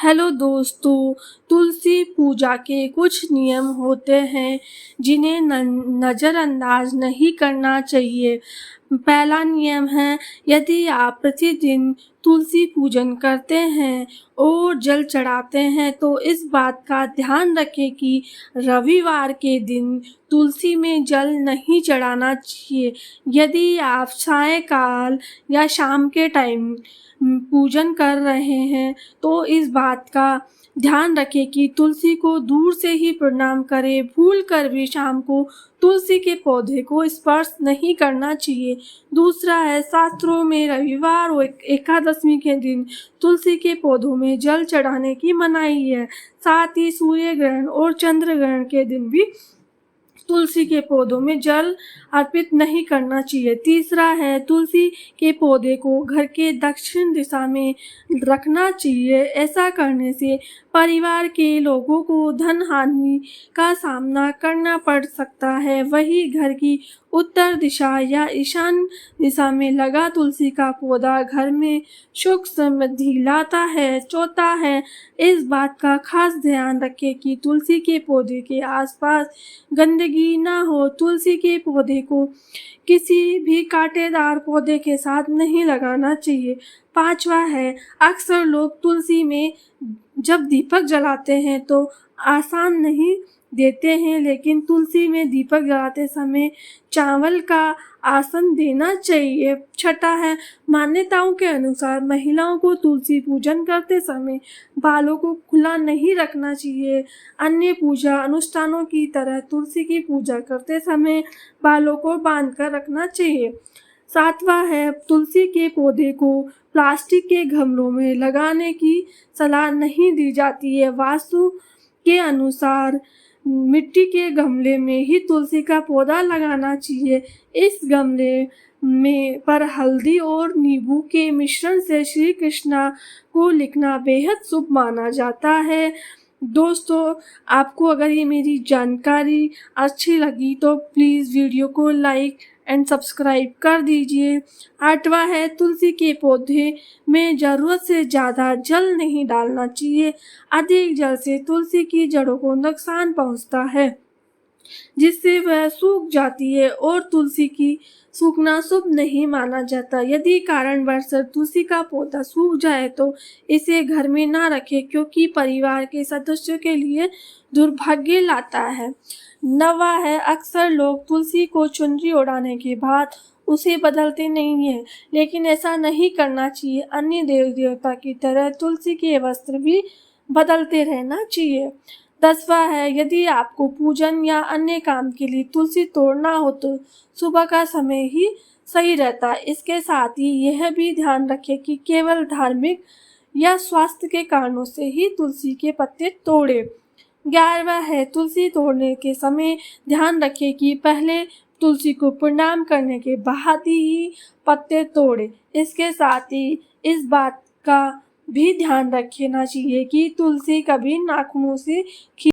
Hello दोस्तों, तुलसी पूजा के कुछ नियम होते हैं जिन्हें नज़रअंदाज नहीं करना चाहिए। पहला नियम है, यदि आप प्रतिदिन तुलसी पूजन करते हैं और जल चढ़ाते हैं तो इस बात का ध्यान रखें कि रविवार के दिन तुलसी में जल नहीं चढ़ाना चाहिए। यदि आप सायंकाल या शाम के टाइम पूजन कर रहे हैं तो इस बात का ध्यान रखें कि तुलसी को दूर से ही प्रणाम करें। भूल कर भी शाम को तुलसी के पौधे को स्पर्श नहीं करना चाहिए। दूसरा है, शास्त्रों में रविवार और एकादशी के दिन तुलसी के पौधों में जल चढ़ाने की मनाही है। साथ ही सूर्य ग्रहण और चंद्र ग्रहण के दिन भी तुलसी के पौधों में जल अर्पित नहीं करना चाहिए। तीसरा है, तुलसी के पौधे को घर के दक्षिण दिशा में रखना चाहिए। ऐसा करने से परिवार के लोगों को धन हानि का सामना करना पड़ सकता है। वहीं घर की उत्तर दिशा या ईशान दिशा में लगा तुलसी का पौधा घर में सुख समृद्धि लाता है। चौथा है, इस बात का खास ध्यान रखें कि तुलसी के पौधे के आसपास गंदगी ना हो। तुलसी के पौधे को किसी भी कांटेदार पौधे के साथ नहीं लगाना चाहिए। पांचवा है, अक्सर लोग तुलसी में जब दीपक जलाते हैं तो आसान नहीं देते हैं, लेकिन तुलसी में दीपक जलाते समय चावल का आसन देना चाहिए। छठा है, मान्यताओं के अनुसार महिलाओं को तुलसी पूजन करते समय बालों को खुला नहीं रखना चाहिए। अन्य पूजा अनुष्ठानों की तरह तुलसी की पूजा करते समय बालों को बांध कर रखना चाहिए। सातवां है, तुलसी के पौधे को प्लास्टिक के गमलों में लगाने की सलाह नहीं दी जाती है। वास्तु के अनुसार मिट्टी के गमले में ही तुलसी का पौधा लगाना चाहिए। इस गमले में पर हल्दी और नींबू के मिश्रण से श्री कृष्णा को लिखना बेहद शुभ माना जाता है। दोस्तों, आपको अगर ये मेरी जानकारी अच्छी लगी तो प्लीज़ वीडियो को लाइक एंड सब्सक्राइब कर दीजिए। आठवां है, तुलसी के पौधे में ज़रूरत से ज़्यादा जल नहीं डालना चाहिए। अधिक जल से तुलसी की जड़ों को नुकसान पहुंचता है, जिससे वह सूख जाती है और तुलसी की सूखना शुभ नहीं माना जाता। यदि कारणवश तुलसी का पौधा सूख जाए तो इसे घर में ना रखें, क्योंकि परिवार के सदस्यों के लिए दुर्भाग्य लाता है। नवा है, अक्सर लोग तुलसी को चुनरी ओढ़ाने के बाद उसे बदलते नहीं हैं, लेकिन ऐसा नहीं करना चाहिए। अन्य देव देवता की तरह तुलसी के वस्त्र भी बदलते रहना चाहिए। 10वां है, यदि आपको पूजन या अन्य काम के लिए तुलसी तोड़ना हो तो सुबह का समय ही सही रहता है। इसके साथ ही यह भी ध्यान रखें कि केवल धार्मिक या स्वास्थ्य के कारणों से ही तुलसी के पत्ते तोड़ें। 11वां है, तुलसी तोड़ने के समय ध्यान रखें कि पहले तुलसी को प्रणाम करने के बाद ही पत्ते तोड़ें। इसके साथ ही इस बात का भी ध्यान रखना चाहिए कि तुलसी कभी नाखूनों से